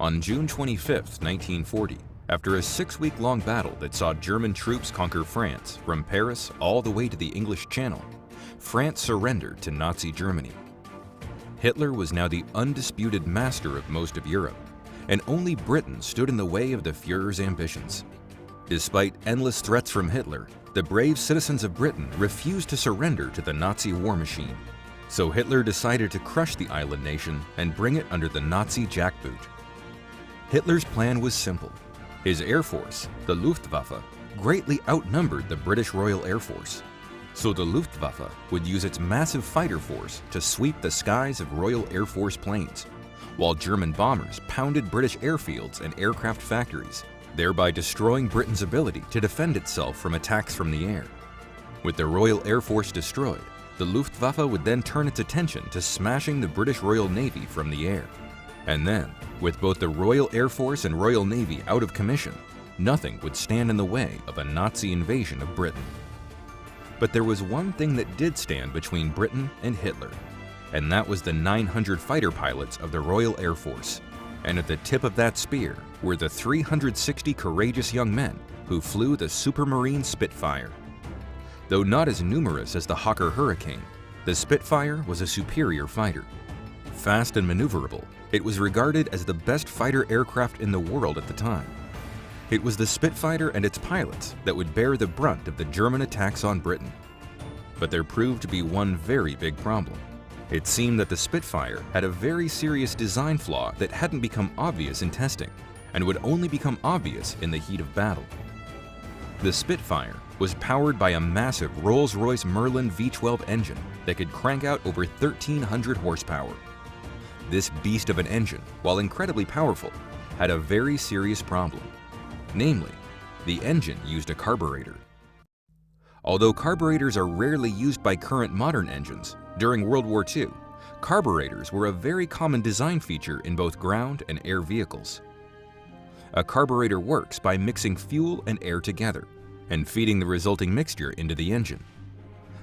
On June 25, 1940, after a 6-week-long battle that saw German troops conquer France from Paris all the way to the English Channel, France surrendered to Nazi Germany. Hitler was now the undisputed master of most of Europe, and only Britain stood in the way of the Führer's ambitions. Despite endless threats from Hitler, the brave citizens of Britain refused to surrender to the Nazi war machine. So Hitler decided to crush the island nation and bring it under the Nazi jackboot. Hitler's plan was simple. His air force, the Luftwaffe, greatly outnumbered the British Royal Air Force. So the Luftwaffe would use its massive fighter force to sweep the skies of Royal Air Force planes, while German bombers pounded British airfields and aircraft factories, thereby destroying Britain's ability to defend itself from attacks from the air. With the Royal Air Force destroyed, the Luftwaffe would then turn its attention to smashing the British Royal Navy from the air. And then, with both the Royal Air Force and Royal Navy out of commission, nothing would stand in the way of a Nazi invasion of Britain. But there was one thing that did stand between Britain and Hitler, and that was the 900 fighter pilots of the Royal Air Force. And at the tip of that spear were the 360 courageous young men who flew the Supermarine Spitfire. Though not as numerous as the Hawker Hurricane, the Spitfire was a superior fighter. Fast and maneuverable, it was regarded as the best fighter aircraft in the world at the time. It was the Spitfire and its pilots that would bear the brunt of the German attacks on Britain. But there proved to be one very big problem. It seemed that the Spitfire had a very serious design flaw that hadn't become obvious in testing, and would only become obvious in the heat of battle. The Spitfire was powered by a massive Rolls-Royce Merlin V12 engine that could crank out over 1,300 horsepower. This beast of an engine, while incredibly powerful, had a very serious problem. Namely, the engine used a carburetor. Although carburetors are rarely used by current modern engines, during World War II, carburetors were a very common design feature in both ground and air vehicles. A carburetor works by mixing fuel and air together and feeding the resulting mixture into the engine.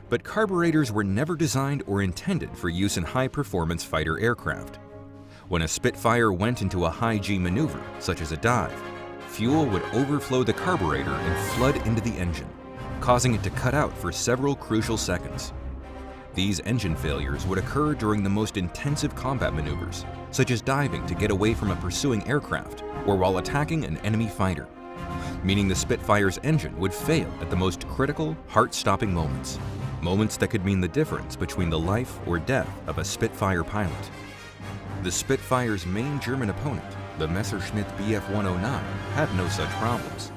But carburetors were never designed or intended for use in high-performance fighter aircraft. When a Spitfire went into a high-G maneuver, such as a dive, fuel would overflow the carburetor and flood into the engine, causing it to cut out for several crucial seconds. These engine failures would occur during the most intensive combat maneuvers, such as diving to get away from a pursuing aircraft or while attacking an enemy fighter, meaning the Spitfire's engine would fail at the most critical, heart-stopping moments, moments that could mean the difference between the life or death of a Spitfire pilot. The Spitfire's main German opponent, the Messerschmitt Bf 109, had no such problems.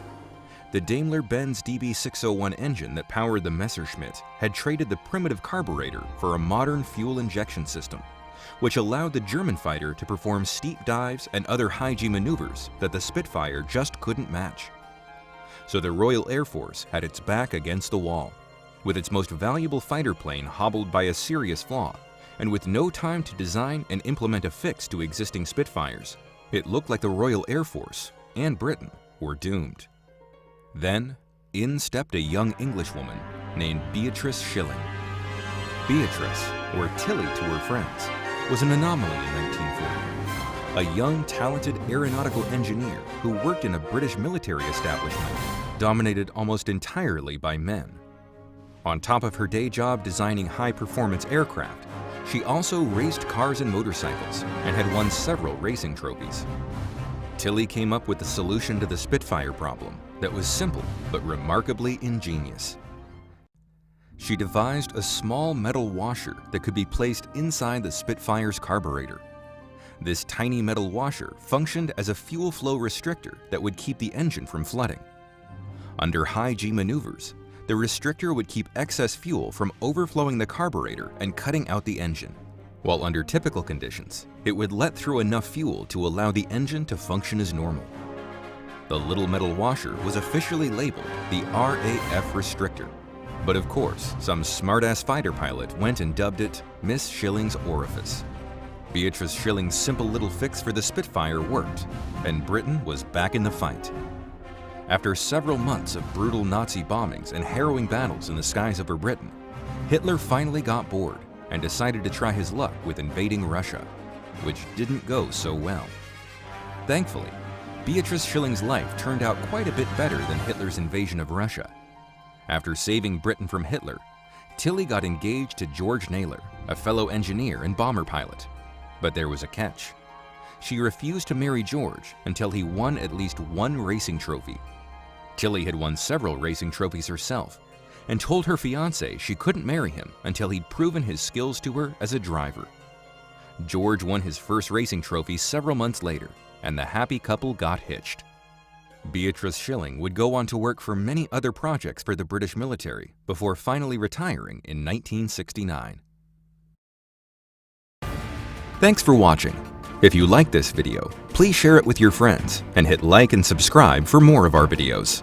The Daimler-Benz DB601 engine that powered the Messerschmitt had traded the primitive carburetor for a modern fuel injection system, which allowed the German fighter to perform steep dives and other high-G maneuvers that the Spitfire just couldn't match. So the Royal Air Force had its back against the wall, with its most valuable fighter plane hobbled by a serious flaw, and with no time to design and implement a fix to existing Spitfires. It looked like the Royal Air Force and Britain were doomed. Then, in stepped a young Englishwoman named Beatrice Shilling. Beatrice, or Tilly to her friends, was an anomaly in 1940. A young, talented aeronautical engineer who worked in a British military establishment dominated almost entirely by men. On top of her day job designing high-performance aircraft, she also raced cars and motorcycles and had won several racing trophies. Tilly came up with the solution to the Spitfire problem that was simple but remarkably ingenious. She devised a small metal washer that could be placed inside the Spitfire's carburetor. This tiny metal washer functioned as a fuel flow restrictor that would keep the engine from flooding. Under high-G maneuvers, the restrictor would keep excess fuel from overflowing the carburetor and cutting out the engine, while under typical conditions, it would let through enough fuel to allow the engine to function as normal. The little metal washer was officially labeled the RAF restrictor, but of course, some smart-ass fighter pilot went and dubbed it Miss Shilling's orifice. Beatrice Shilling's simple little fix for the Spitfire worked, and Britain was back in the fight. After several months of brutal Nazi bombings and harrowing battles in the skies over Britain, Hitler finally got bored and decided to try his luck with invading Russia, which didn't go so well. Thankfully, Beatrice Shilling's life turned out quite a bit better than Hitler's invasion of Russia. After saving Britain from Hitler, Tilly got engaged to George Naylor, a fellow engineer and bomber pilot. But there was a catch. She refused to marry George until he won at least one racing trophy. Tilly had won several racing trophies herself and told her fiancé she couldn't marry him until he'd proven his skills to her as a driver. George won his first racing trophy several months later, and the happy couple got hitched. Beatrice Shilling would go on to work for many other projects for the British military before finally retiring in 1969. Thanks for watching. If you like this video, please share it with your friends and hit like and subscribe for more of our videos.